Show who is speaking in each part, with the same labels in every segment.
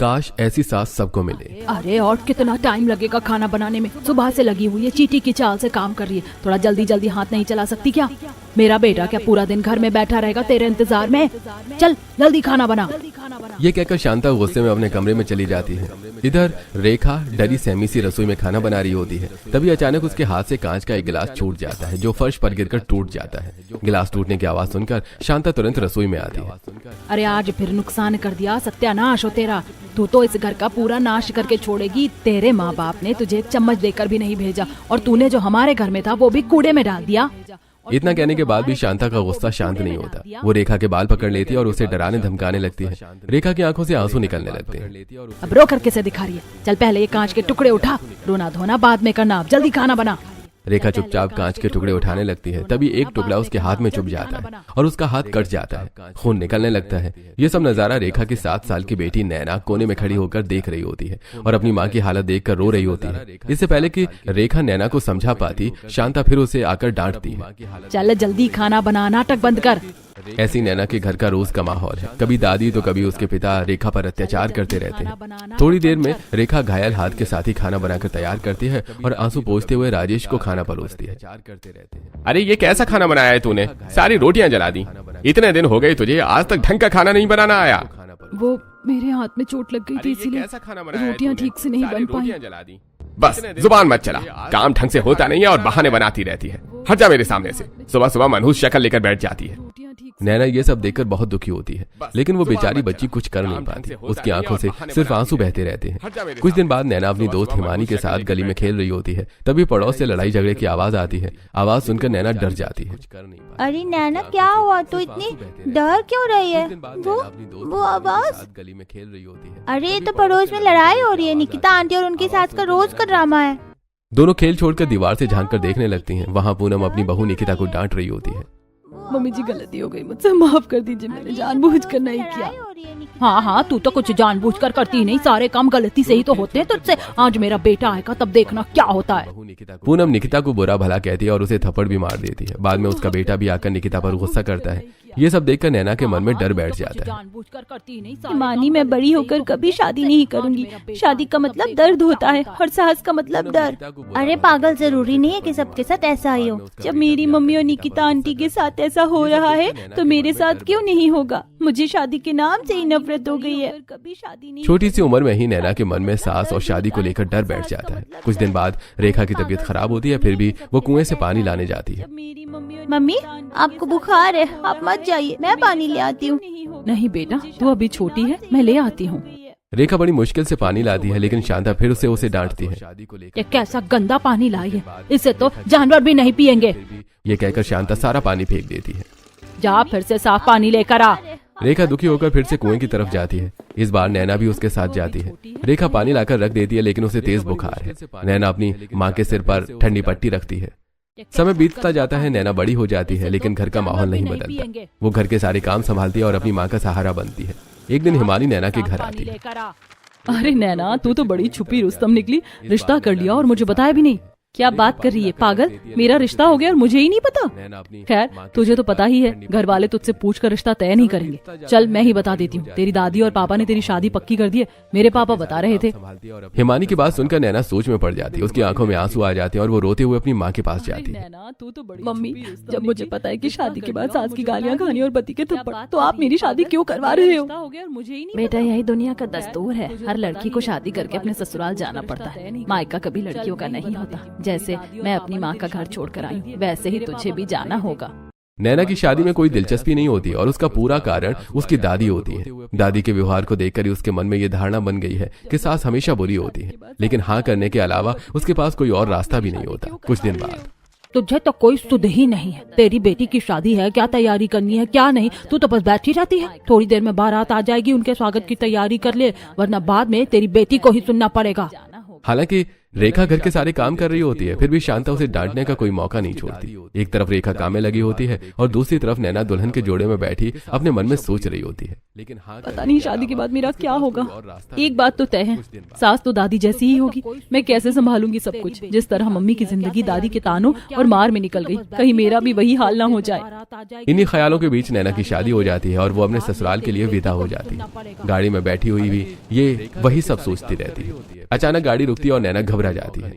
Speaker 1: काश ऐसी सास सबको मिले।
Speaker 2: अरे और कितना टाइम लगेगा खाना बनाने में, सुबह से लगी हुई है, चींटी की चाल से काम कर रही है, थोड़ा जल्दी जल्दी हाथ नहीं चला सकती क्या? मेरा बेटा क्या पूरा दिन घर में बैठा रहेगा तेरे इंतजार में? चल जल्दी खाना बना।
Speaker 1: ये कहकर शांता गुस्से में अपने कमरे में चली जाती है। इधर रेखा डरी सहमी सी रसोई में खाना बना रही होती है। तभी अचानक उसके हाथ से कांच का एक गिलास छूट जाता है जो फर्श पर गिरकर टूट जाता है। गिलास टूटने की आवाज सुनकर शांता तुरंत रसोई में आती है।
Speaker 2: अरे आज फिर नुकसान कर दिया, सत्यानाश हो तेरा। तू तो इस घर का पूरा नाश करके छोड़ेगी। तेरे माँ बाप ने तुझे एक चम्मच देकर भी नहीं भेजा और तूने जो हमारे घर में था वो भी कूड़े में डाल दिया।
Speaker 1: इतना कहने के बाद भी शांता का गुस्सा शांत नहीं होता। वो रेखा के बाल पकड़ लेती है और उसे डराने धमकाने लगती है। रेखा की आंखों से आंसू निकलने लगते हैं।
Speaker 2: अब रो कर कैसे दिखा रही है? चल पहले ये कांच के टुकड़े उठा, रोना धोना बाद में करना, अब जल्दी खाना बना।
Speaker 1: रेखा चुपचाप कांच के टुकड़े उठाने लगती है। तभी एक टुकड़ा उसके हाथ में चुभ जाता है और उसका हाथ कट जाता है, खून निकलने लगता है। ये सब नजारा रेखा की 7 साल की बेटी नैना कोने में खड़ी होकर देख रही होती है और अपनी माँ की हालत देखकर रो रही होती है। इससे पहले कि रेखा नैना को समझा पाती, शांता फिर उसे आकर डांटती है।
Speaker 2: चल जल्दी खाना बना, नाटक बंद कर।
Speaker 1: ऐसी नैना के घर का रोज का माहौल है। कभी दादी तो कभी उसके पिता रेखा पर अत्याचार करते रहते हैं। थोड़ी देर में रेखा घायल हाथ के साथ ही खाना बनाकर तैयार करती है और आंसू पोंछते हुए राजेश को खाना परोसती है।
Speaker 3: अरे ये कैसा खाना बनाया है तूने? सारी रोटियां जला दी। इतने दिन हो गए तुझे, आज तक ढंग का खाना नहीं बनाना आया।
Speaker 2: वो मेरे हाथ में चोट लग गई थी इसीलिए रोटियां ठीक से नहीं बन पाई।
Speaker 3: बस जुबान मत चला, काम ढंग से होता नहीं है और बहाने बनाती रहती है। हट जा मेरे सामने से। सुबह सुबह मनहूस शक्ल लेकर बैठ जाती है।
Speaker 1: नैना ये सब देखकर बहुत दुखी होती है, लेकिन वो बेचारी बच्ची कुछ कर नहीं पाती। उसकी आंखों से सिर्फ आंसू बहते रहते हैं। कुछ दिन बाद नैना अपनी दोस्त हिमानी के साथ गली में खेल रही होती है। तभी पड़ोस से लड़ाई झगड़े की आवाज आती है। आवाज सुनकर नैना डर जाती है।
Speaker 4: अरे नैना क्या हुआ? तो इतनी डर क्यों रही है? वो आवाज
Speaker 1: गली में खेल रही होती है।
Speaker 4: अरे तो पड़ोस में लड़ाई हो रही है। निकिता आंटी और उनकी सास का रोज का ड्रामा है।
Speaker 1: दोनों खेल छोड़कर दीवार से झांककर देखने लगती हैं। वहाँ पूनम अपनी बहू निकिता को डांट रही होती है।
Speaker 2: मम्मी जी गलती हो गई मुझसे, माफ कर दीजिए, मैंने जानबूझकर नहीं किया। हाँ हाँ तू तो कुछ जानबूझकर करती नहीं, सारे काम गलती से ही तो होते हैं तुझसे। आज मेरा बेटा आएगा तब देखना क्या होता है।
Speaker 1: पूनम निकिता को बुरा भला कहती है और उसे थप्पड़ भी मार देती है। बाद में उसका बेटा भी आकर निकिता पर गुस्सा करता है। ये सब देखकर नैना के मन में डर बैठ जाता है।
Speaker 4: मानी मैं बड़ी होकर कभी शादी नहीं करूंगी। शादी का मतलब दर्द होता है और सास का मतलब डर। अरे पागल, जरूरी नहीं है कि सबके साथ ऐसा ही हो। जब मेरी मम्मी और निकिता आंटी के साथ ऐसा हो रहा है तो मेरे साथ क्यों नहीं होगा? मुझे शादी के नाम से ही नफरत हो गई है। कभी शादी नहीं।
Speaker 1: छोटी सी उम्र में ही नैना के मन में सास और शादी को लेकर डर बैठ जाता है। कुछ दिन बाद रेखा की तबीयत खराब होती है, फिर भी वो कुएं से पानी लाने जाती है।
Speaker 4: मम्मी आपको बुखार है, आप मत जाइए, मैं पानी ले आती हूँ।
Speaker 2: नहीं बेटा, तू अभी छोटी है, मैं ले आती हूँ।
Speaker 1: रेखा बड़ी मुश्किल से पानी लाती है, लेकिन शांता फिर उसे डांटती है।
Speaker 2: ये कैसा गंदा पानी लाई है, इसे तो जानवर भी नहीं पियेंगे।
Speaker 1: ये कहकर शांता सारा पानी फेंक देती है।
Speaker 2: जा फिर से साफ पानी लेकर आ।
Speaker 1: रेखा दुखी होकर फिर से कुएं की तरफ जाती है। इस बार नैना भी उसके साथ जाती है। रेखा पानी लाकर रख देती है, लेकिन उसे तेज बुखार है। नैना अपनी माँ के सिर पर ठंडी पट्टी रखती है। समय बीतता जाता है, नैना बड़ी हो जाती है, लेकिन घर का माहौल नहीं बदलता। वो घर के सारे काम संभालती है और अपनी माँ का सहारा बनती है। एक दिन हिमानी नैना के घर आती है।
Speaker 2: अरे नैना, तू तो बड़ी छुपी रुस्तम निकली, रिश्ता कर लिया और मुझे बताया भी नहीं। क्या बात कर रही है पागल? मेरा रिश्ता हो गया और मुझे ही नहीं पता? खैर तुझे तो पता ही है, घर वाले तुझसे पूछकर रिश्ता तय नहीं करेंगे। चल मैं ही बता देती हूँ। तेरी दादी और पापा ने तेरी शादी पक्की कर दी है, मेरे पापा बता रहे थे।
Speaker 1: हिमानी की बात सुनकर नैना सोच में पड़ जाती है। उसकी आंखों में आंसू आ जाते हैं और वो रोते हुए अपनी माँ के पास जाती है।
Speaker 2: मम्मी, जब मुझे पता है कि शादी के बाद सास की गालियाँ खानी और पति के थप्पड़, तो आप मेरी शादी क्यों करवा रहे हो? बेटा यही दुनिया का दस्तूर है, हर लड़की को शादी करके अपने ससुराल जाना पड़ता है। मायका कभी लड़कियों का नहीं होता। जैसे मैं अपनी माँ का घर छोड़कर आई हूँ, वैसे ही तुझे भी जाना होगा।
Speaker 1: नैना की शादी में कोई दिलचस्पी नहीं होती और उसका पूरा कारण उसकी दादी होती है। दादी के व्यवहार को देखकर ही उसके मन में ये धारणा बन गई है कि सास हमेशा बुरी होती है, लेकिन हाँ करने के अलावा उसके पास कोई और रास्ता भी नहीं होता। कुछ दिन बाद
Speaker 2: तुझे तो कोई सुध ही नहीं है। तेरी बेटी की शादी है, क्या तैयारी करनी है क्या नहीं, तू तो बस बैठी रहती है। थोड़ी देर में बारात आ जाएगी, उनके स्वागत की तैयारी कर ले, वरना बाद में तेरी बेटी को ही सुनना पड़ेगा।
Speaker 1: हालांकि रेखा घर के सारे काम कर रही होती है, फिर भी शांता उसे डांटने का कोई मौका नहीं छोड़ती। एक तरफ रेखा काम में लगी होती है और दूसरी तरफ नैना दुल्हन के जोड़े में बैठी अपने मन में सोच रही होती है। लेकिन
Speaker 2: पता नहीं शादी के बाद मेरा क्या होगा। एक बात तो तय है, सास तो दादी जैसी ही होगी। मैं कैसे संभालूंगी सब कुछ। जिस तरह मम्मी की जिंदगी दादी के तानों और मार में निकल गई, कहीं मेरा भी वही हाल ना हो जाए।
Speaker 1: इन्हीं ख्यालों के बीच नैना की शादी हो जाती है और वो अपने ससुराल के लिए विदा हो जाती है। गाड़ी में बैठी हुई भी ये वही सब सोचती रहती है। अचानक गाड़ी रुकती है और नैना घबरा जाती है।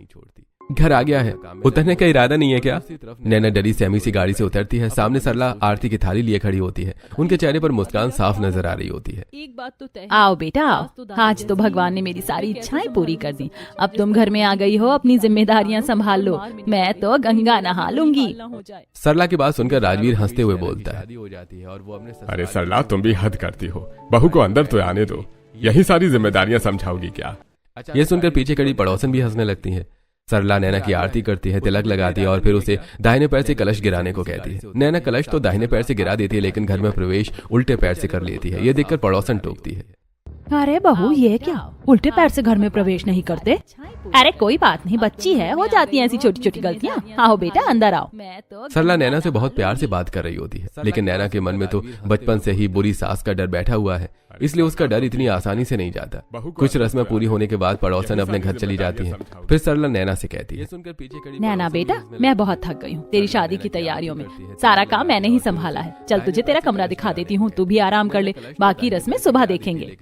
Speaker 1: घर आ गया है, उतरने का इरादा नहीं है क्या? नैना डरी सहमी सी गाड़ी से उतरती है। सामने सरला आरती की थाली लिए खड़ी होती है। उनके चेहरे पर मुस्कान साफ नजर आ रही होती है।
Speaker 2: एक बात तो तय, आओ बेटा आओ, आज तो भगवान ने मेरी सारी इच्छाएं पूरी कर दी। अब तुम घर में आ गई हो, अपनी जिम्मेदारियां संभाल लो, मैं तो गंगा नहा लूंगी।
Speaker 1: सरला की बात सुनकर राजवीर हंसते हुए बोलता है,
Speaker 3: अरे सरला, तुम भी हद करती हो। बहू को अंदर तो आने दो, यही सारी जिम्मेदारियां समझाओगी क्या?
Speaker 1: ये सुनकर पीछे खड़ी पड़ोसन भी हंसने लगती है। सरला नैना की आरती करती है, तिलक लगाती है और फिर उसे दाहिने पैर से कलश गिराने को कहती है। नैना कलश तो दाहिने पैर से गिरा देती है, लेकिन घर में प्रवेश उल्टे पैर से कर लेती है। ये देखकर पड़ोसन टोकती है,
Speaker 2: अरे बहू ये क्या, उल्टे पैर से घर में प्रवेश नहीं करते? अरे कोई बात नहीं, बच्ची है, हो जाती हैं ऐसी छोटी छोटी गलतियाँ। आओ बेटा अंदर आओ।
Speaker 1: सरला नैना से बहुत प्यार से बात कर रही होती है, लेकिन नैना के मन में तो बचपन से ही बुरी सास का डर बैठा हुआ है, इसलिए उसका डर इतनी आसानी से नहीं जाता। कुछ रस्में पूरी होने के बाद पड़ोसन अपने घर चली जाती है। फिर सरला नैना से कहती है,
Speaker 2: नैना बेटा, मैं बहुत थक गई हूँ तेरी शादी की तैयारियों में। सारा काम मैंने ही संभाला है। चल तुझे तेरा कमरा दिखा देती हूँ, तू भी आराम कर ले, बाकी रस्में सुबह देखेंगे।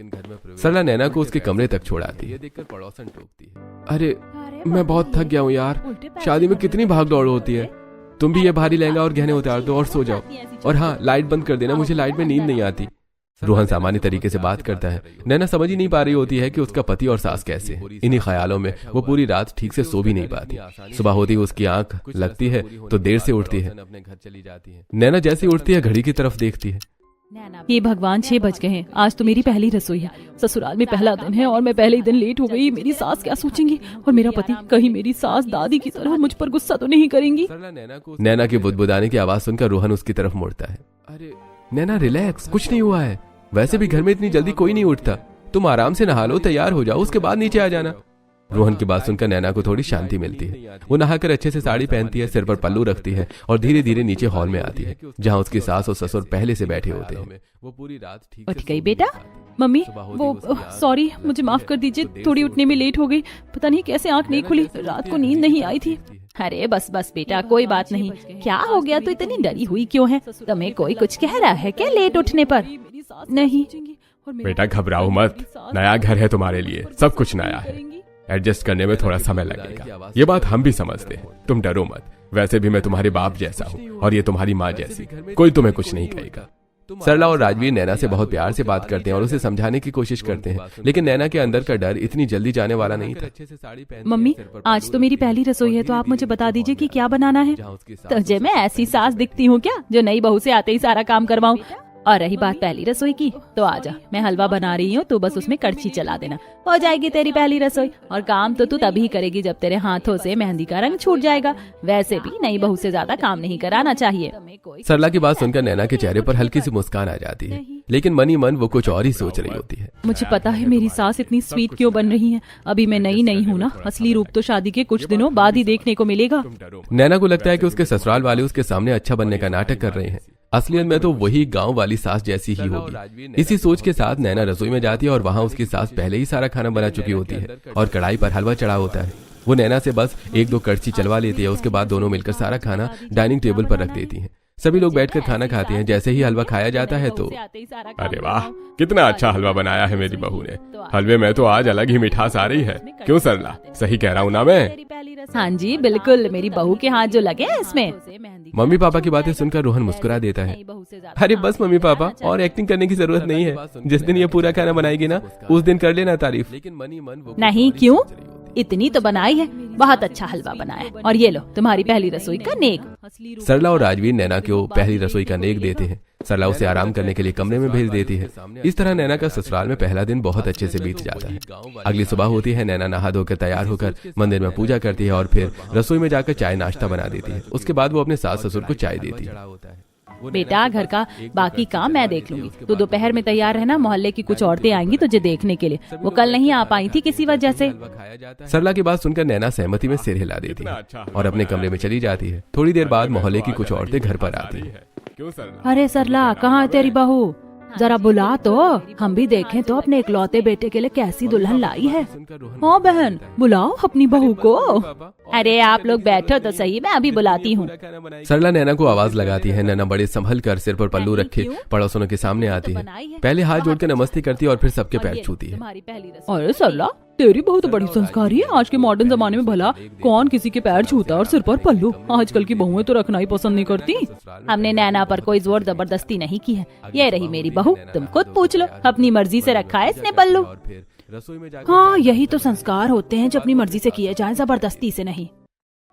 Speaker 1: सरला नैना को उसके कमरे तक छोड़ाती है। देखकर पड़ोसन टोकती है, अरे मैं बहुत थक गया हूँ यार, शादी में कितनी भाग दौड़ होती है। तुम भी ये भारी लहंगा और गहने उतार दो और सो जाओ। और हाँ, लाइट बंद कर देना, मुझे लाइट में नींद नहीं आती। रोहन सामान्य तरीके से बात करता है। नैना समझ ही नहीं पा रही होती है कि उसका पति और सास कैसे हैं। इन्हीं ख्यालों में वो पूरी रात ठीक से सो भी नहीं पाती। सुबह होती उसकी आंख लगती है तो देर से उठती है। नैना जैसे उठती है घड़ी की तरफ देखती है।
Speaker 2: ये भगवान 6 बज गए हैं, आज तो मेरी पहली रसोई है। ससुराल में पहला दिन है और मैं पहले ही दिन लेट हो गई। मेरी सास क्या सोचेंगी और मेरा पति, कहीं मेरी सास दादी की तरह मुझ पर गुस्सा तो नहीं करेंगी?
Speaker 1: नैना की बुदबुदाने की आवाज सुनकर रोहन उसकी तरफ मुड़ता है। अरे नैना रिलैक्स, कुछ नहीं हुआ है। वैसे भी घर में इतनी जल्दी कोई नहीं उठता। तुम आराम से नहा लो, तैयार हो जाओ, उसके बाद नीचे आ जाना। रोहन की बात सुनकर नैना को थोड़ी शांति मिलती है। वो नहाकर अच्छे से साड़ी पहनती है, सिर पर पल्लू रखती है और धीरे धीरे नीचे हॉल में आती है, जहाँ उसकी सास और ससुर पहले से बैठे होते हैं। वो पूरी रात
Speaker 2: उठ गई बेटा? मम्मी वो सॉरी, मुझे माफ कर दीजिए, थोड़ी उठने में लेट हो गई। पता नहीं कैसे आंख नहीं खुली, रात को नींद नहीं आई थी। अरे बस बस बेटा, कोई बात नहीं। क्या हो गया, तो इतनी डरी हुई क्यों है? तुम्हें कोई कुछ कह रहा है क्या लेट उठने पर? नहीं
Speaker 3: बेटा घबराओ मत, नया घर है तुम्हारे लिए, सब कुछ नया है। एडजस्ट करने में थोड़ा समय लगेगा, ये बात हम भी समझते हैं। तुम डरो मत, वैसे भी मैं तुम्हारे बाप जैसा हूँ और ये तुम्हारी माँ जैसी, कोई तुम्हें कुछ नहीं कहेगा।
Speaker 1: सरला और राजवीर नैना से बहुत प्यार से बात करते हैं और उसे समझाने की कोशिश करते हैं, लेकिन नैना के अंदर का डर इतनी जल्दी जाने वाला नहीं था।
Speaker 2: मम्मी आज तो मेरी पहली रसोई है, तो आप मुझे बता दीजिए कि क्या बनाना है। तुझे मैं ऐसी सास दिखती हूँ क्या जो नई बहू से आते ही सारा काम करवाऊँ? और रही बात पहली रसोई की, तो आजा, मैं हलवा बना रही हूँ, तो बस उसमें कड़छी चला देना, हो जाएगी तेरी पहली रसोई। और काम तो तू तभी करेगी जब तेरे हाथों से मेहंदी का रंग छूट जाएगा। वैसे भी नई बहू से ज्यादा काम नहीं कराना चाहिए।
Speaker 1: सरला की बात सुनकर नैना के चेहरे पर हल्की सी मुस्कान आ जाती है, लेकिन मनी मन वो कुछ और ही सोच रही होती है।
Speaker 2: मुझे पता है मेरी सास इतनी स्वीट क्यों बन रही है। अभी मैं नई नहीं हूँ ना, असली रूप तो शादी के कुछ दिनों बाद ही देखने को मिलेगा।
Speaker 1: नैना को लगता है कि उसके ससुराल वाले उसके सामने अच्छा बनने का नाटक कर रहे हैं। असलियत में तो वही गांव वाली सास जैसी ही होगी। इसी सोच के साथ नैना रसोई में जाती है और वहां उसकी सास पहले ही सारा खाना बना चुकी होती है और कढ़ाई पर हलवा चढ़ा होता है। वो नैना से बस 1-2 कड़छी चलवा लेती है, उसके बाद दोनों मिलकर सारा खाना डाइनिंग टेबल पर रख देती हैं। सभी लोग बैठकर खाना खाते हैं। जैसे ही हलवा खाया जाता है तो
Speaker 3: अरे वाह, कितना अच्छा हलवा बनाया है मेरी बहू ने। हलवे में तो आज अलग ही मिठास आ रही है। क्यों सरला, सही कह रहा हूँ ना मैं?
Speaker 2: हाँ जी बिल्कुल, मेरी बहू के हाथ जो लगे हैं इसमें।
Speaker 1: मम्मी पापा की बातें सुनकर रोहन मुस्कुरा देता है। अरे बस मम्मी पापा, और एक्टिंग करने की जरूरत नहीं है। जिस दिन ये पूरा खाना बनाएगी ना, उस दिन कर लेना तारीफ।
Speaker 2: नहीं क्यों, इतनी तो बनाई है, बहुत अच्छा हलवा बनाया है। और ये लो तुम्हारी पहली रसोई का नेक।
Speaker 1: सरला और राजवीर नैना को पहली रसोई का नेक देते हैं। सरला उसे आराम करने के लिए कमरे में भेज देती है। इस तरह नैना का ससुराल में पहला दिन बहुत अच्छे से बीत जाता है। अगली सुबह होती है, नैना नहा धोकर तैयार होकर मंदिर में पूजा करती है और फिर रसोई में जाकर चाय नाश्ता बना देती है। उसके बाद वो अपने सास ससुर को चाय देती है।
Speaker 2: बेटा घर का बाकी काम मैं देख लूंगी, तो दोपहर में तैयार रहना, मोहल्ले की कुछ औरतें आएंगी तुझे देखने के लिए। वो कल नहीं आ पाई थी किसी वजह से।
Speaker 1: सरला की बात सुनकर नैना सहमति में सिर हिला देती है और अपने कमरे में चली जाती है। थोड़ी देर बाद मोहल्ले की कुछ औरतें घर पर आती हैं।
Speaker 3: क्यों सर?
Speaker 2: अरे सरला, कहाँ है तेरी बहू? जरा बुला तो, हम भी देखें तो अपने इकलौते बेटे के लिए कैसी दुल्हन लाई है। हाँ बहन, बुलाओ अपनी बहू को। अरे आप लोग बैठो तो सही, मैं अभी बुलाती हूँ।
Speaker 1: सरला नैना को आवाज लगाती है। नैना बड़े संभल कर सिर पर पल्लू रखे पड़ोसनों के सामने आती है। पहले हाथ जोड़कर नमस्ते करती है और फिर सबके पैर छूती है।
Speaker 2: अरे सरला, तेरी बहू तो बड़ी संस्कारी है। आज के मॉडर्न जमाने में भला कौन किसी के पैर छूता और सिर पर पल्लू? आजकल की बहुएं तो रखना ही पसंद नहीं करती। हमने नैना पर कोई जोर जबरदस्ती नहीं की है। ये रही मेरी बहू, तुम खुद पूछ लो, अपनी मर्जी से रखा है इसने पल्लू। हाँ, यही तो संस्कार होते हैं जो अपनी मर्जी से किए जाए, जबरदस्ती से नहीं।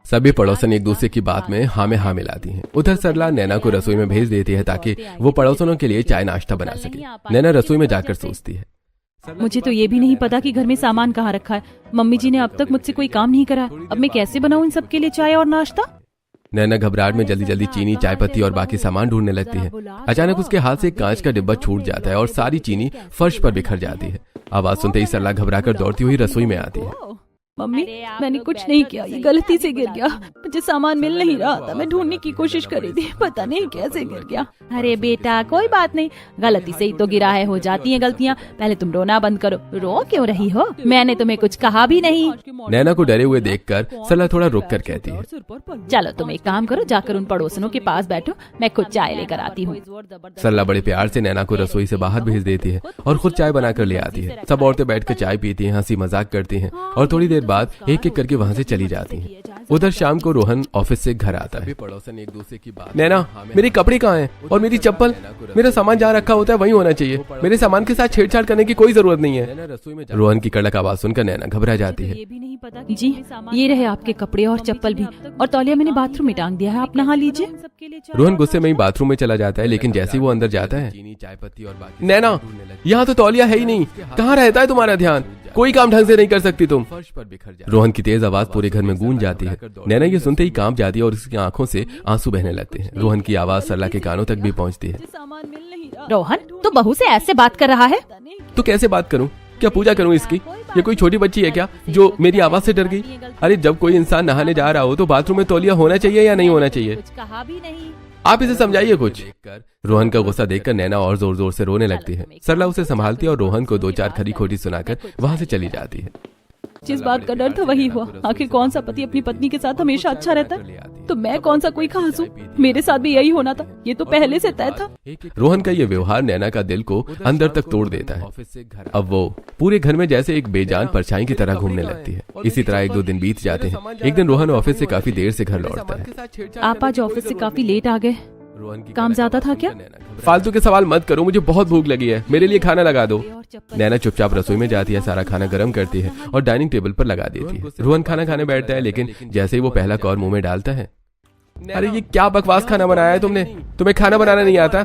Speaker 1: सभी पड़ोसन एक दूसरे की बात में हाँ में हाँ मिलाती हैं। उधर सरला नैना को रसोई में भेज देती है ताकि वो पड़ोसनों के लिए चाय नाश्ता बना सके। नैना रसोई में जाकर सोचती है,
Speaker 2: मुझे तो ये भी नहीं पता कि घर में सामान कहाँ रखा है। मम्मी जी ने अब तक मुझसे कोई काम नहीं करा। अब मैं कैसे बनाऊं इन सब के लिए चाय और नाश्ता?
Speaker 1: नैना घबराहट में जल्दी जल्दी चीनी, चाय पत्ती और बाकी सामान ढूंढने लगती है। अचानक उसके हाथ से एक कांच का डिब्बा छूट जाता है और सारी चीनी फर्श पर बिखर जाती है। आवाज सुनते ही सरला घबराकर दौड़ती हुई रसोई में आती है।
Speaker 2: मम्मी, मैंने कुछ नहीं किया, ये गलती से गिर गया। मुझे सामान मिल नहीं रहा था, मैं ढूंढने की कोशिश कर रही थी, पता नहीं कैसे गिर गया। अरे बेटा कोई बात नहीं, गलती से ही तो गिरा है, हो जाती हैं गलतियाँ। पहले तुम रोना बंद करो। रो क्यों रही हो? मैंने तुम्हें कुछ कहा भी नहीं।
Speaker 1: नैना को डरे हुए देखकर सरला थोड़ा रुक कर कहती है,
Speaker 2: चलो तुम एक काम करो, जाकर उन पड़ोसनों के पास बैठो, मैं खुद चाय लेकर आती हूँ।
Speaker 1: सरला बड़े प्यार से नैना को रसोई से बाहर भेज देती है और खुद चाय बनाकर ले आती है। सब औरतें बैठकर चाय पीती हैं, हंसी मजाक करती हैं और थोड़ी देर बाद एक एक करके वहाँ से चली जाती हैं। उधर शाम को रोहन ऑफिस से घर आता है। पड़ोसन एक दूसरे की बात, नैना मेरे कपड़े कहाँ हैं और मेरी चप्पल? मेरा सामान जहाँ रखा होता है वहीं होना चाहिए, मेरे सामान के साथ छेड़छाड़ करने की कोई जरूरत नहीं है। रोहन की कड़क आवाज सुनकर नैना घबरा जाती है।
Speaker 2: जी, ये रहे आपके कपड़े और चप्पल भी, और तौलिया मैंने बाथरूम में टांग दिया है, आप नहा लीजिए।
Speaker 1: रोहन गुस्से में ही बाथरूम में चला जाता है, लेकिन जैसे ही वो अंदर जाता है, नैना यहाँ तो तौलिया है ही नहीं, कहाँ रहता है तुम्हारा ध्यान? कोई काम ढंग से नहीं कर सकती तुम। रोहन की तेज आवाज पूरे घर में गूंज जाती है। नैना ये सुनते ही कांप जाती है और उसकी आंखों से आंसू बहने लगते हैं। रोहन की आवाज सरला के कानों तक भी पहुंचती है।
Speaker 2: रोहन, तू बहू से ऐसे बात कर रहा है?
Speaker 1: तो कैसे बात करूं? क्या पूजा करूं इसकी? ये कोई छोटी बच्ची है क्या जो मेरी आवाज से डर गई? अरे जब कोई इंसान नहाने जा रहा हो तो बाथरूम में तौलिया होना चाहिए या नहीं होना चाहिए?
Speaker 2: कहा भी नहीं।
Speaker 1: आप इसे समझाइए कुछ। रोहन का गुस्सा देखकर नैना और जोर जोर से रोने लगती है। सरला उसे संभालती है और रोहन को 2-4 खरी खोटी सुनाकर वहाँ से चली जाती है।
Speaker 2: जिस बात का डर था वही हुआ। आखिर कौन सा पति अपनी पत्नी के साथ हमेशा अच्छा रहता है? तो मैं कौन सा कोई खास हूँ? मेरे साथ भी यही होना था, ये तो पहले से तय था।
Speaker 1: रोहन का ये व्यवहार नैना का दिल को अंदर तक तोड़ देता है। अब वो पूरे घर में जैसे एक बेजान परछाई की तरह घूमने लगती है। इसी तरह 1-2 दिन बीत जाते हैं। एक दिन रोहन ऑफिस से काफी देर से घर लौटता है।
Speaker 2: आप आज ऑफिस से काफी लेट आ गए, काम ज्यादा था क्या?
Speaker 1: फालतू के सवाल मत करो, मुझे बहुत भूख लगी है, मेरे लिए खाना लगा दो। नैना चुपचाप रसोई में जाती है, सारा खाना गर्म करती है और डाइनिंग टेबल पर लगा देती है। रोहन खाना खाने बैठता है, लेकिन जैसे ही वो पहला कौर मुंह में डालता है, अरे ये क्या बकवास खाना बनाया है तुमने? तुम्हें खाना बनाना नहीं आता?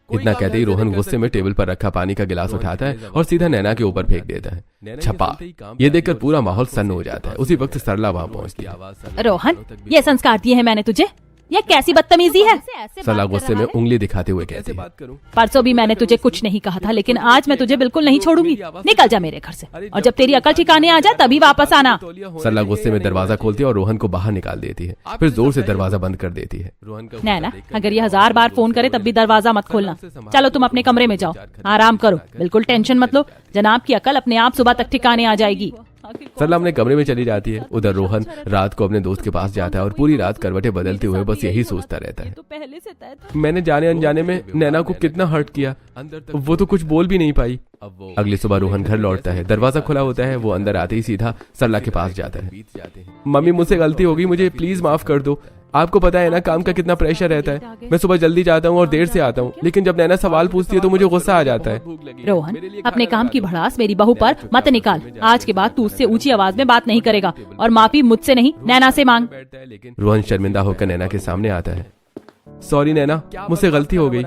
Speaker 1: इतना कहते ही रोहन गुस्से में टेबल पर रखा पानी का गिलास उठाता है और सीधा नैना के ऊपर फेंक देता है। छपा। ये देखकर पूरा माहौल सन्न हो जाता है। उसी वक्त सरला वहाँ पहुँचती है।
Speaker 2: रोहन, ये संस्कार दिए हैं मैंने तुझे? ये कैसी बदतमीजी है?
Speaker 1: सरला गुस्से में उंगली दिखाते हुए कहती है,
Speaker 2: परसों भी मैंने तुझे कुछ नहीं कहा था, लेकिन आज मैं तुझे बिल्कुल नहीं छोड़ूंगी। निकल जा मेरे घर से, और जब तेरी अकल ठिकाने आ जाए तभी वापस आना।
Speaker 1: सरला गुस्से में दरवाजा खोलती है और रोहन को बाहर निकाल देती है, फिर जोर से दरवाजा बंद कर देती है।
Speaker 2: नैना, अगर ये 1000 बार फोन करे तब भी दरवाजा मत खोलना। चलो तुम अपने कमरे में जाओ, आराम करो, बिल्कुल टेंशन मत लो। जनाब की अकल अपने आप सुबह तक ठिकाने आ जाएगी।
Speaker 1: सरला अपने कमरे में चली जाती है। उधर रोहन रात को अपने दोस्त के पास जाता है और पूरी रात करवटें बदलते हुए बस यही सोचता रहता है, मैंने जाने अनजाने में नैना को कितना हर्ट किया, वो तो कुछ बोल भी नहीं पाई। अगली सुबह रोहन घर लौटता है, दरवाजा खुला होता है। वो अंदर आते ही सीधा सरला के पास जाता है। मम्मी, मुझसे गलती होगी, मुझे प्लीज माफ कर दो। आपको पता है ना काम का कितना प्रेशर रहता है। मैं सुबह जल्दी जाता हूँ और देर से आता हूँ, लेकिन जब नैना सवाल पूछती है तो मुझे गुस्सा आ जाता है।
Speaker 2: रोहन, अपने काम की भड़ास मेरी बहू पर मत निकाल। आज के बाद तू उससे ऊंची आवाज में बात नहीं करेगा और माफी मुझसे नहीं, नैना से मांग।
Speaker 1: रोहन शर्मिंदा होकर नैना के सामने आता है। सॉरी नैना, मुझसे गलती हो गई।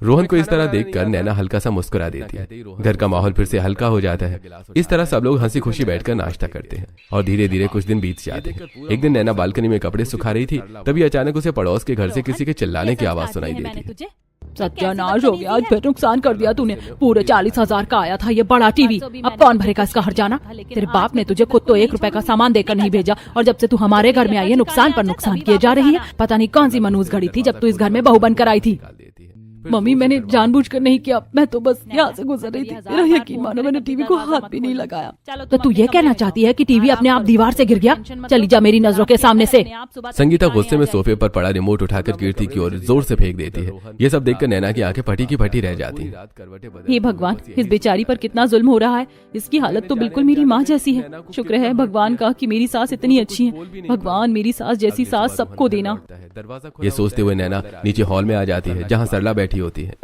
Speaker 1: रोहन को इस तरह देखकर नैना हल्का सा मुस्कुरा देती है। घर का माहौल फिर से हल्का हो जाता है। इस तरह सब लोग हंसी खुशी बैठकर नाश्ता करते हैं और धीरे धीरे कुछ दिन बीत जाते हैं। एक दिन नैना बालकनी में कपड़े सुखा रही थी, तभी अचानक उसे पड़ोस के घर से किसी के चिल्लाने की आवाज सुनाई देती है।
Speaker 2: सत्यानाश हो गया, आज फिर नुकसान कर दिया तूने। पूरे 40,000 का आया था ये बड़ा टीवी, अब कौन भरेगा इसका हर्जाना? तेरे बाप ने तुझे खुद तो 1 रुपए का सामान देकर नहीं भेजा, और जब से तू हमारे घर में आई है नुकसान पर नुकसान किए जा रही है। पता नहीं कौन सी मनूस घड़ी थी जब तू इस घर में बहू बनकर आई थी। मम्मी, मैंने जानबूझकर नहीं किया, मैं तो बस यहाँ से गुजर रही थी। मेरा यकीन मानो, मैंने टीवी को हाथ भी नहीं लगाया। तो तू ये कहना चाहती है कि टीवी अपने आप दीवार से गिर गया? चली जा मेरी नजरों के सामने से।
Speaker 1: संगीता गुस्से में सोफे पर पड़ा रिमोट उठाकर कीर्ति की ओर जोर से फेंक देती है। ये सब देखकर नैना की आंखें फटी की फटी रह जाती हैं।
Speaker 2: हे भगवान, इस बेचारी पर कितना जुल्म हो रहा है। इसकी हालत तो बिल्कुल मेरी माँ जैसी है। शुक्र है भगवान का कि मेरी सास इतनी अच्छी है। भगवान मेरी सास जैसी सास सबको देना।
Speaker 1: ये सोचते हुए नैना नीचे हॉल में आ जाती है, जहाँ सरला बैठी होती है।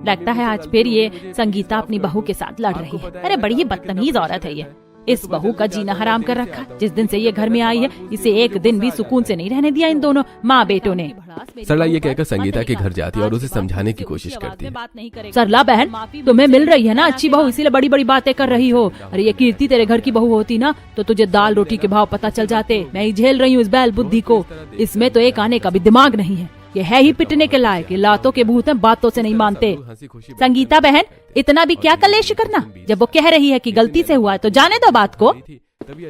Speaker 4: लगता है आज फिर ये संगीता अपनी बहू के साथ लड़ रही है। अरे बड़ी ही बदतमीज औरत है ये। इस बहू का जीना हराम कर रखा। जिस दिन से ये घर में आई है, इसे एक दिन भी सुकून से नहीं रहने दिया इन दोनों माँ बेटों ने।
Speaker 1: सरला ये कहकर संगीता के घर जाती है और उसे समझाने की कोशिश करती है।
Speaker 2: सरला बहन, तुम्हें मिल रही है ना अच्छी बहू, इसीलिए बड़ी बड़ी बातें कर रही हो। अरे ये कीर्ति तेरे घर की बहू होती ना तो तुझे दाल रोटी के भाव पता चल जाते। मैं ही झेल रही हूँ इस बैल बुद्धि को। इसमें तो एक आने का भी दिमाग नहीं है। ये है ही पिटने के लायक। लातों के भूत हैं, बातों से नहीं मानते।
Speaker 4: संगीता बहन, इतना भी क्या कलेश करना। जब वो कह रही है कि गलती से हुआ है तो जाने दो बात को।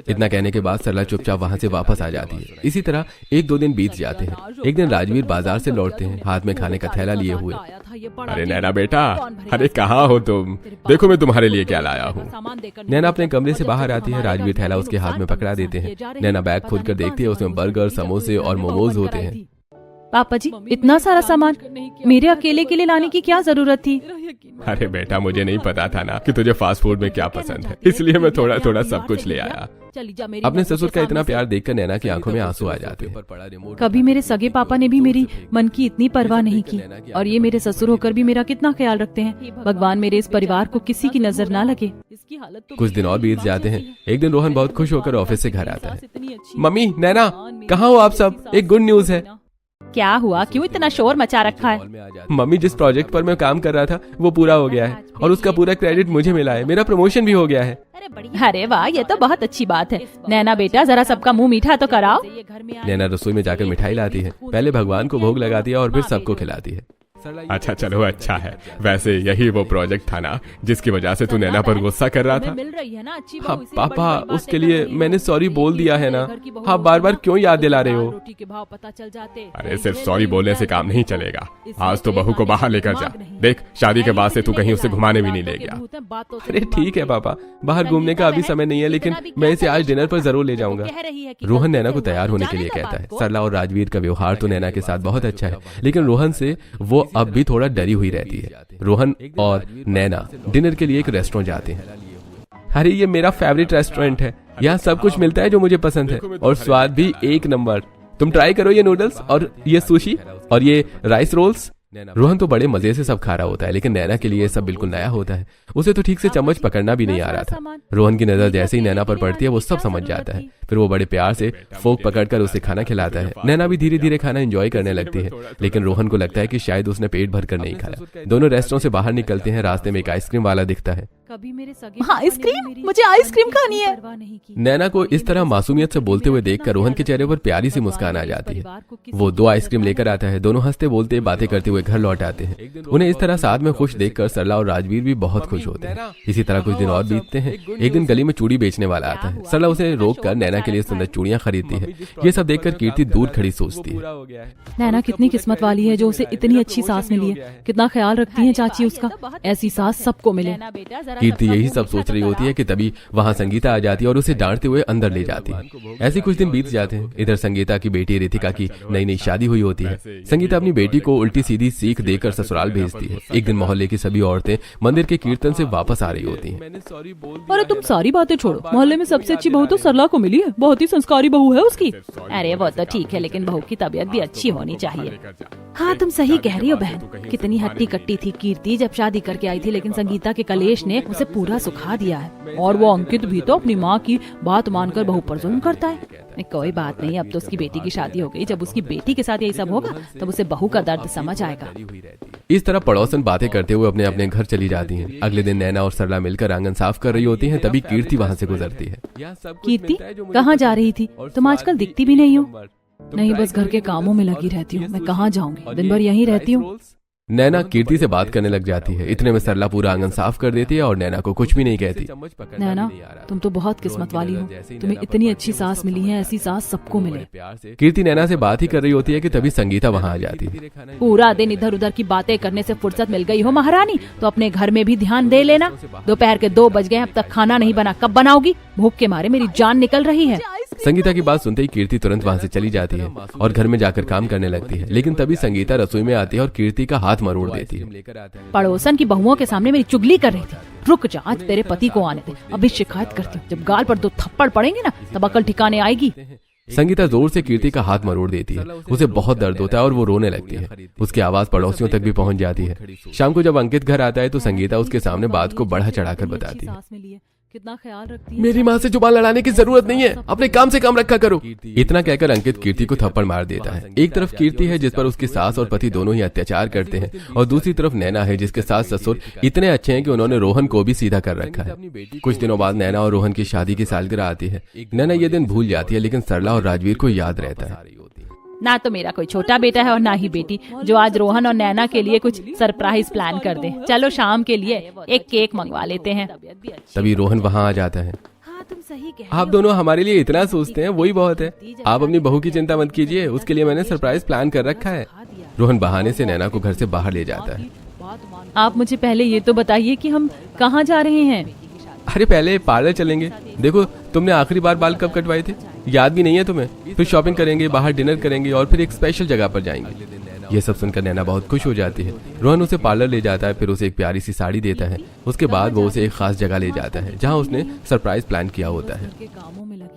Speaker 1: इतना कहने के बाद सरला चुपचाप वहाँ से वापस आ जाती है। इसी तरह 1-2 दिन बीत जाते हैं। एक दिन राजवीर बाजार से लौटते हैं, हाथ में खाने का थैला लिए हुए।
Speaker 3: अरे नैना बेटा, अरे कहाँ हो तुम? देखो मैं तुम्हारे लिए क्या लाया हूँ।
Speaker 1: नैना अपने कमरे से बाहर आती है। राजवीर थैला उसके हाथ में पकड़ा देते हैं। नैना बैग खोलकर देखती है, उसमें बर्गर, समोसे और मोमोज होते हैं।
Speaker 2: पापा जी, इतना सारा सामान मेरे अकेले के लिए लाने की क्या जरूरत थी?
Speaker 3: अरे बेटा, मुझे नहीं पता था ना कि तुझे फास्ट फूड में क्या पसंद है, इसलिए मैं थोड़ा थोड़ा सब कुछ ले आया।
Speaker 1: अपने ससुर का इतना प्यार देखकर नैना की आंखों में आंसू आ जाते हैं।
Speaker 2: कभी मेरे सगे पापा ने भी मेरी मन की इतनी परवाह नहीं की, और ये मेरे ससुर होकर भी मेरा कितना ख्याल रखते हैं। भगवान मेरे इस परिवार को किसी की नजर ना लगे।
Speaker 1: कुछ दिन और बीत जाते हैं। एक दिन रोहन बहुत खुश होकर ऑफिस से घर आता है। मम्मी, नैना, कहाँ हो आप सब? एक गुड न्यूज है।
Speaker 4: क्या हुआ, क्यों इतना शोर मचा रखा है?
Speaker 1: मम्मी, जिस प्रोजेक्ट पर मैं काम कर रहा था वो पूरा हो गया है और उसका पूरा क्रेडिट मुझे मिला है। मेरा प्रमोशन भी हो गया है।
Speaker 4: अरे वाह, ये तो बहुत अच्छी बात है। नैना बेटा, जरा सबका मुंह मीठा तो कराओ।
Speaker 1: नैना रसोई में जाकर मिठाई लाती है। पहले भगवान को भोग लगाती है और फिर सबको खिलाती है।
Speaker 3: अच्छा चलो, अच्छा है। वैसे यही वो प्रोजेक्ट था ना जिसकी वजह से तू नैना पर गुस्सा कर रहा था?
Speaker 1: हाँ पापा, उसके लिए मैंने सॉरी बोल दिया है ना। हाँ, बार बार क्यों याद दिला रहे हो?
Speaker 3: अरे सिर्फ सॉरी बोलने से काम नहीं चलेगा। आज तो बहू को बाहर लेकर जा। देख, शादी के बाद से तू कहीं उसे घुमाने भी नहीं ले गया।
Speaker 1: अरे ठीक है पापा, बाहर घूमने का अभी समय नहीं है, लेकिन मैं इसे आज डिनर पर जरूर ले जाऊंगा। रोहन नैना को तैयार होने के लिए कहता है। सरला और राजवीर का व्यवहार तो नैना के साथ बहुत अच्छा है, लेकिन रोहन से वो अब भी थोड़ा डरी हुई रहती है। रोहन और नैना डिनर के लिए एक रेस्टोरेंट जाते हैं। अरे ये मेरा फेवरेट रेस्टोरेंट है, यहाँ सब कुछ मिलता है जो मुझे पसंद है और स्वाद भी 1 नंबर। तुम ट्राई करो ये नूडल्स और ये सुशी और ये राइस रोल्स। रोहन तो बड़े मजे से सब खा रहा होता है, लेकिन नैना के लिए सब बिल्कुल नया होता है। उसे तो ठीक से चम्मच पकड़ना भी नहीं आ रहा था। रोहन की नजर जैसे ही नैना पर पड़ती है वो सब समझ जाता है। फिर वो बड़े प्यार से फोक पकड़कर उसे खाना खिलाता है। नैना भी धीरे धीरे खाना एंजॉय करने लगती है, लेकिन रोहन को लगता है कि शायद उसने पेट भरकर नहीं खाया। दोनों रेस्टोरेंट से बाहर निकलते हैं। रास्ते में एक आइसक्रीम वाला दिखता है।
Speaker 2: आइसक्रीम, मुझे आइसक्रीम खानी है।
Speaker 1: नैना को इस तरह मासूमियत से बोलते हुए देखकर रोहन के चेहरे पर प्यारी सी मुस्कान आ जाती है। वो 2 आइसक्रीम लेकर आता है। दोनों हंसते बोलते बातें करते हुए घर लौट आते हैं। उन्हें इस तरह साथ में खुश देखकर सरला और राजवीर भी बहुत खुश होते हैं। इसी तरह कुछ दिन और बीतते हैं। एक दिन गली में चूड़ी बेचने वाला आता है। सरला उसे रोककर नैना के लिए सुंदर चूड़ियां खरीदती है। ये सब देखकर कीर्ति दूर खड़ी सोचती है,
Speaker 2: नैना कितनी किस्मत वाली है जो उसे इतनी अच्छी सास मिली है। कितना ख्याल रखती है चाची उसका। ऐसी सास सबको मिले।
Speaker 1: कीर्ति यही सब सोच रही होती है कि तभी वहाँ संगीता आ जाती है और उसे डांटते हुए अंदर ले जाती है। ऐसे कुछ दिन बीत जाते हैं। इधर संगीता की बेटी रितिका की नई शादी हुई होती है। संगीता अपनी बेटी को उल्टी सीधी सीख देकर ससुराल भेजती है। एक दिन मोहल्ले की सभी औरतें मंदिर के कीर्तन से वापस आ रही होती हैं।
Speaker 2: अरे तुम सारी बातें छोड़ो, मोहल्ले में सबसे अच्छी बहू तो सरला को मिली है। बहुत ही संस्कारी बहू है उसकी।
Speaker 4: अरे वो तो ठीक है, लेकिन बहू की तबीयत भी अच्छी होनी चाहिए।
Speaker 2: हाँ तुम सही कह रही हो बहन। कितनी हट्टी कट्टी थी कीर्ति जब शादी करके आई थी, लेकिन संगीता के कलेश ने उसे पूरा सुखा दिया है। और वो अंकित भी तो अपनी माँ की बात मानकर बहू पर जुल्म करता है। कोई बात नहीं, अब तो उसकी बेटी की शादी हो गई। जब उसकी बेटी के साथ यही सब होगा तब उसे बहू का दर्द समझ आएगा।
Speaker 1: इस तरह पड़ोसन बातें करते हुए अपने अपने घर चली जाती हैं। अगले दिन नैना और सरला मिलकर आंगन साफ कर रही होती हैं, तभी कीर्ति वहाँ से गुजरती है।
Speaker 2: कीर्ति, कहाँ जा रही थी? तुम आजकल दिखती भी नहीं हो। नहीं, बस घर के कामों में लगी रहती हूँ। मैं कहाँ जाऊंगी, दिन भर यहीं रहती हूँ।
Speaker 1: नैना कीर्ति से बात करने लग जाती है। इतने में सरला पूरा आंगन साफ कर देती है और नैना को कुछ भी नहीं कहती।
Speaker 2: नैना, तुम तो बहुत किस्मत वाली हो, तुम्हें इतनी अच्छी सास मिली है। ऐसी सास सबको मिले।
Speaker 1: कीर्ति नैना से बात ही कर रही होती है कि तभी संगीता वहाँ आ जाती है।
Speaker 2: पूरा दिन इधर उधर की बातें करने से फुर्सत मिल गई हो महारानी, तो अपने घर में भी ध्यान दे लेना। दोपहर के 2 बज गए, अब तक खाना नहीं बना, कब बनाओगी? भूख के मारे मेरी जान निकल रही है।
Speaker 1: संगीता की बात सुनते ही कीर्ति तुरंत वहाँ से चली जाती है और घर में जाकर काम करने लगती है। लेकिन तभी संगीता रसोई में आती है और कीर्ति का हाथ मरोड़ देती है।
Speaker 2: पड़ोसन की बहुओं के सामने मेरी चुगली कर रही थी। रुक जा, आज तेरे पति को आने दे, अभी शिकायत करती हूँ। जब गाल पर 2 थप्पड़ पड़ेंगे ना, तब अकल ठिकाने आएगी।
Speaker 1: संगीता जोर से कीर्ति का हाथ मरोड़ देती है। उसे बहुत दर्द होता है और वो रोने लगती है। उसकी आवाज पड़ोसियों तक भी पहुंच जाती है। शाम को जब अंकित घर आता है तो संगीता उसके सामने बात को बढ़ा चढ़ाकर बताती है।
Speaker 2: कितना ख्याल रखती है।
Speaker 1: मेरी माँ से जुबान लड़ाने की जरूरत नहीं है, अपने काम से काम रखा करो। इतना कहकर अंकित कीर्ति को थप्पड़ मार देता है। एक तरफ कीर्ति है जिस पर उसकी सास और पति दोनों ही अत्याचार करते हैं, और दूसरी तरफ नैना है जिसके सास ससुर इतने अच्छे हैं कि उन्होंने रोहन को भी सीधा कर रखा है। कुछ दिनों बाद नैना और रोहन की शादी की सालगिरह आती है। नैना ये दिन भूल जाती है, लेकिन सरला और राजवीर को याद रहता है।
Speaker 2: ना तो मेरा कोई छोटा बेटा है और ना ही बेटी, जो आज रोहन और नैना के लिए कुछ सरप्राइज प्लान कर दे। चलो शाम के लिए एक केक मंगवा लेते हैं।
Speaker 1: तभी रोहन वहाँ आ जाता है। आप दोनों हमारे लिए इतना सोचते हैं, वही बहुत है। आप अपनी बहू की चिंता मत कीजिए, उसके लिए मैंने सरप्राइज प्लान कर रखा है। रोहन बहाने से नैना को घर से बाहर ले जाता है।
Speaker 2: आप मुझे पहले ये तो बताइए कि हम कहाँ जा रहे हैं?
Speaker 1: अरे पहले पार्लर चलेंगे। देखो, तुमने आखिरी बार बाल कब कटवाए थे, याद भी नहीं है तुम्हें। फिर शॉपिंग करेंगे, बाहर डिनर करेंगे और फिर एक स्पेशल जगह पर जाएंगे। ये सब सुनकर नैना बहुत खुश हो जाती है। रोहन उसे पार्लर ले जाता है, फिर उसे एक प्यारी सी साड़ी देता है। उसके बाद वो उसे एक खास जगह ले जाता है जहाँ उसने सरप्राइज प्लान किया होता है।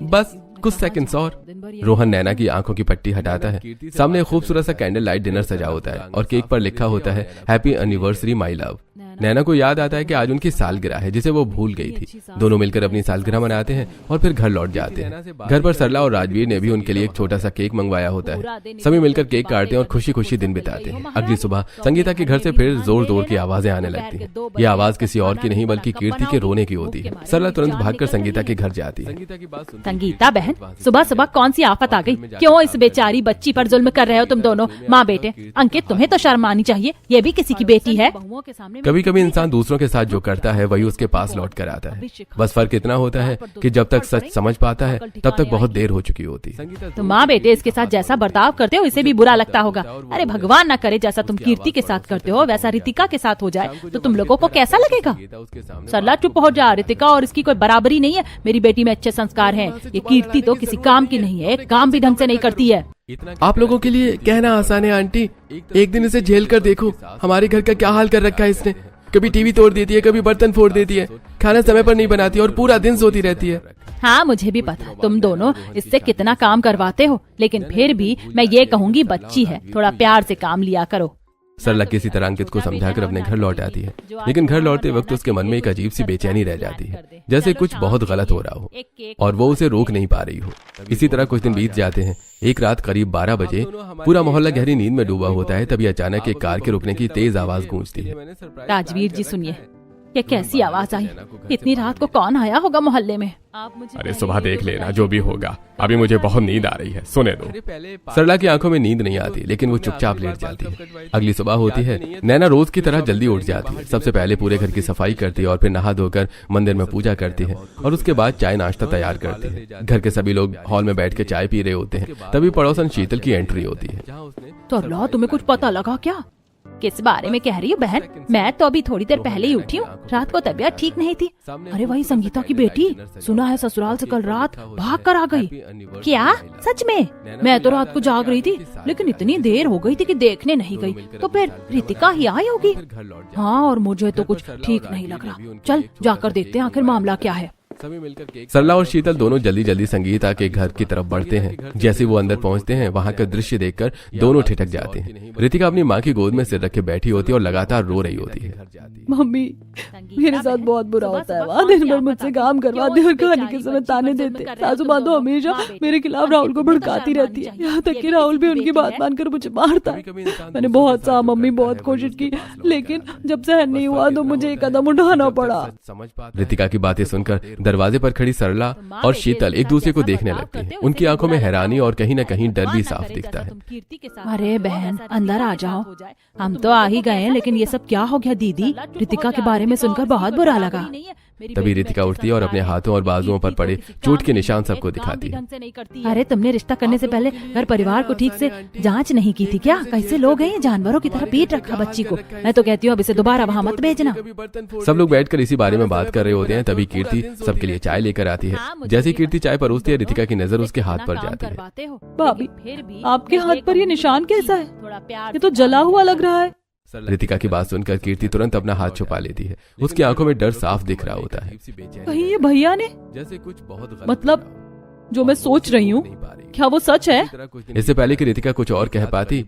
Speaker 1: बस कुछ सेकंड्स और। रोहन नैना की आंखों की पट्टी हटाता है। सामने एक खूबसूरत सा कैंडल लाइट डिनर सजा होता है और केक पर लिखा होता है हैप्पी एनिवर्सरी माई लव। नैना को याद आता है कि आज उनकी सालगिरह है जिसे वो भूल गई थी। दोनों मिलकर अपनी सालगिरह मनाते हैं और फिर घर लौट जाते हैं। घर पर सरला और राजवीर ने भी उनके लिए एक छोटा सा केक मंगवाया होता है। सभी मिलकर केक काटते हैं और खुशी खुशी दिन बिताते हैं। अगली सुबह संगीता के घर से फिर जोर जोर की आवाजें आने लगती हैं। ये आवाज किसी और की नहीं बल्कि कीर्ति के रोने की होती है। सरला तुरंत भागकर संगीता के घर जाती है।
Speaker 2: संगीता बहन, सुबह सुबह कौन सी आफत आ गई? क्यों इस बेचारी बच्ची पर जुल्म कर रहे हो तुम दोनों माँ बेटे? अंकित, तुम्हें तो शर्म आनी चाहिए, ये भी किसी की बेटी है।
Speaker 1: कभी कभी इंसान दूसरों के साथ जो करता है वही उसके पास लौट कर आता है। बस फर्क इतना होता है कि जब तक सच समझ पाता है तब तक बहुत देर हो चुकी होती है।
Speaker 2: तो माँ बेटे इसके साथ जैसा बर्ताव करते हो इसे भी बुरा लगता होगा। अरे भगवान ना करे जैसा तुम कीर्ति के साथ करते हो वैसा रितिका के साथ हो जाए तो तुम लोगों को कैसा लगेगा? सरला चुप हो जा। रितिका और इसकी कोई बराबरी नहीं है। मेरी बेटी में अच्छे संस्कार हैं। ये कीर्ति तो किसी काम की नहीं है, काम भी ढंग से नहीं करती है।
Speaker 1: आप लोगों के लिए कहना आसान है आंटी, एक दिन इसे झेल कर देखो। हमारे घर का क्या हाल कर रखा है इसने। कभी टीवी तोड़ देती है, कभी बर्तन फोड़ देती है, खाना समय पर नहीं बनाती और पूरा दिन सोती रहती है।
Speaker 2: हाँ, मुझे भी पता तुम दोनों इससे कितना काम करवाते हो, लेकिन फिर भी मैं ये कहूँगी बच्ची है, थोड़ा प्यार से काम लिया करो।
Speaker 1: सरला किसी तरह अंकित को समझाकर अपने घर लौट आती है, लेकिन घर लौटते वक्त उसके मन में एक अजीब सी बेचैनी रह जाती है, जैसे कुछ बहुत गलत हो रहा हो और वो उसे रोक नहीं पा रही हो। इसी तरह कुछ दिन बीत जाते हैं। एक रात करीब 12 बजे पूरा मोहल्ला गहरी नींद में डूबा होता है। तभी अचानक एक कार के रुकने की तेज आवाज गूंजती है।
Speaker 2: राजवीर जी सुनिए, ये कैसी आवाज आई? इतनी रात को कौन आया होगा मोहल्ले में?
Speaker 3: अरे सुबह देख लेना जो भी होगा, अभी मुझे बहुत नींद आ रही है, सोने दो।
Speaker 1: सरला की आंखों में नींद नहीं आती, लेकिन वो चुपचाप लेट जाती है। अगली सुबह होती है। नैना रोज की तरह जल्दी उठ जाती है। सबसे पहले पूरे घर की सफाई करती है और फिर नहा धोकर मंदिर में पूजा करती है और उसके बाद चाय नाश्ता तैयार करती है। घर के सभी लोग हॉल में बैठ के चाय पी रहे होते हैं। तभी पड़ोसन शीतल की एंट्री होती है।
Speaker 2: सरला, तुम्हें कुछ पता लगा क्या? किस बारे में कह रही हो बहन? मैं तो अभी थोड़ी देर पहले ही उठी हूँ। रात को तबीयत ठीक नहीं थी। अरे वही संगीता की बेटी, सुना है ससुराल से कल रात भाग कर आ गई। क्या सच में? मैं तो रात को जाग रही थी, लेकिन इतनी देर हो गई थी कि देखने नहीं गई। तो फिर रितिका ही आई होगी। हाँ, और मुझे तो कुछ ठीक नहीं लग रहा। चल जाकर देखते हैं आखिर मामला क्या है।
Speaker 1: सभी मिलकर केक। सरला और शीतल दोनों जल्दी जल्दी संगीता के घर की तरफ बढ़ते हैं। जैसे वो अंदर पहुंचते हैं वहां का दृश्य देखकर दोनों ठिठक जाते हैं। रितिका अपनी माँ की गोद में सिर रखे बैठी होती है और लगातार रो रही होती है।
Speaker 2: मम्मी मेरे साथ बहुत बुरा होता है। वहाँ दिन भर मुझसे काम करवाते और खाने के समय ताने देते। सासू माँ तो हमेशा मेरे खिलाफ राहुल को भड़काती रहती है। यहाँ तक कि राहुल भी उनकी बात मानकर मुझे मारता है। मैंने बहुत सा मम्मी बहुत कोशिश की, लेकिन जब सहन नहीं हुआ तो मुझे एक कदम उठाना पड़ा।
Speaker 1: रितिका की बातें सुनकर दरवाजे पर खड़ी सरला और शीतल एक दूसरे को देखने लगती हैं। उनकी आंखों में हैरानी और कहीं न कहीं डर भी साफ दिखता है।
Speaker 2: अरे बहन अंदर आ जाओ। हम तो आ ही गए हैं, लेकिन ये सब क्या हो गया दीदी? रितिका के बारे में सुनकर बहुत बुरा लगा।
Speaker 1: तभी रितिका उठती है और अपने हाथों और बाजुओं पर पड़े चोट के निशान सबको दिखाती है।
Speaker 2: अरे तुमने रिश्ता करने से पहले घर परिवार को ठीक से जांच नहीं की थी क्या? कैसे लोग हैं जानवरों की तरह पीट रखा बच्ची को। मैं तो कहती हूँ अब इसे दोबारा वहाँ मत भेजना।
Speaker 1: सब लोग बैठकर इसी बारे में बात कर रहे होते हैं। तभी कीर्ति सबके लिए चाय लेकर आती है। जैसे ही कीर्ति चाय परोसती है रितिका की नजर उसके हाथ पर जाती है।
Speaker 2: भाभी आपके हाथ पर ये निशान कैसा है? ये तो जला हुआ लग रहा है।
Speaker 1: रितिका की बात सुनकर कीर्ति तुरंत अपना हाथ छुपा लेती है। उसकी आंखों में डर साफ दिख रहा होता है।
Speaker 2: कहीं ये भैया ने
Speaker 1: जैसे कुछ बहुत
Speaker 2: मतलब जो मैं सोच रही हूँ क्या वो सच है?
Speaker 1: इससे पहले कि रितिका कुछ और कह पाती,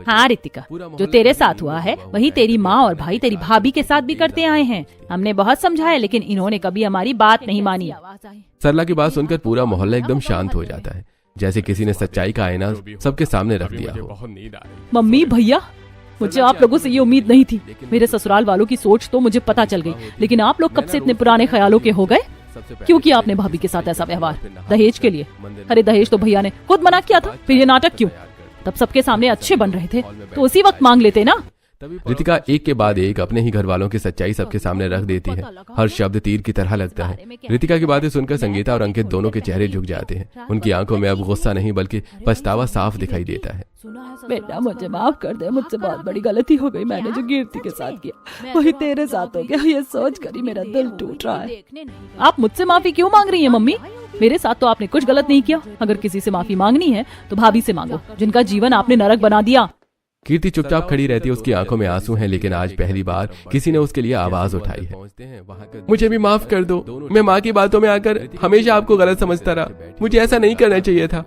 Speaker 2: हाँ रितिका, जो तेरे साथ हुआ है वही तेरी माँ और भाई तेरी भाभी के साथ भी करते आए हैं। हमने बहुत समझाया लेकिन इन्होंने कभी हमारी बात नहीं मानी।
Speaker 1: सरला की बात सुनकर पूरा मोहल्ला एकदम शांत हो जाता है, जैसे किसी ने सच्चाई का आईना सबके सामने रख दिया हो।
Speaker 2: मम्मी भैया मुझे आप लोगों से ये उम्मीद नहीं थी। मेरे ससुराल वालों की सोच तो मुझे पता चल गई, लेकिन आप लोग कब से इतने पुराने ख्यालों के हो गए? क्यों किया आपने भाभी के साथ ऐसा व्यवहार? दहेज के लिए? अरे दहेज तो भैया ने खुद मना किया था, फिर ये नाटक क्यों? तब सबके सामने अच्छे बन रहे थे तो उसी वक्त मांग लेते ना।
Speaker 1: रितिका एक के बाद एक अपने ही घर वालों की सच्चाई सबके सामने रख देती है। हर शब्द तीर की तरह लगता है। रितिका की बातें सुनकर संगीता और अंकित दोनों के चेहरे झुक जाते हैं। उनकी आंखों में अब गुस्सा नहीं बल्कि पछतावा साफ दिखाई देता है।
Speaker 2: बेटा मुझे माफ कर दे, मुझसे बहुत बड़ी गलती हो गई। मैंने जो कीर्ति के साथ किया वही तेरे साथ हो गया। ये सोच कर ही मेरा दिल टूट रहा है। आप मुझसे माफी क्यों मांग रही हैं मम्मी? मेरे साथ तो आपने कुछ गलत नहीं किया। अगर किसी से माफी मांगनी है तो भाभी से मांगो, जिनका जीवन आपने नरक बना दिया।
Speaker 1: कीर्ति चुपचाप खड़ी रहती है। उसकी आंखों में आंसू हैं, लेकिन आज पहली बार किसी ने उसके लिए आवाज उठाई है। मुझे भी माफ कर दो। मैं माँ की बातों में आकर हमेशा आपको गलत समझता रहा। मुझे ऐसा नहीं करना चाहिए था।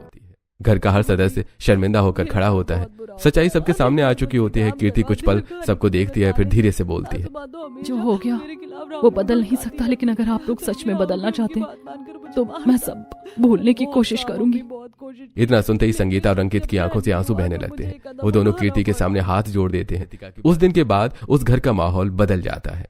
Speaker 1: घर का हर सदस्य शर्मिंदा होकर खड़ा होता है। सच्चाई सबके सामने आ चुकी होती है। कीर्ति कुछ पल सबको देखती है, फिर धीरे से बोलती है,
Speaker 2: जो हो गया वो बदल नहीं सकता, लेकिन अगर आप लोग सच में बदलना चाहते हैं तो मैं सब भूलने की कोशिश करूंगी।
Speaker 1: इतना सुनते ही संगीता और अंकित की आंखों से आंसू बहने लगते हैं। वो दोनों कीर्ति के सामने हाथ जोड़ देते हैं। उस दिन के बाद उस घर का माहौल बदल जाता है।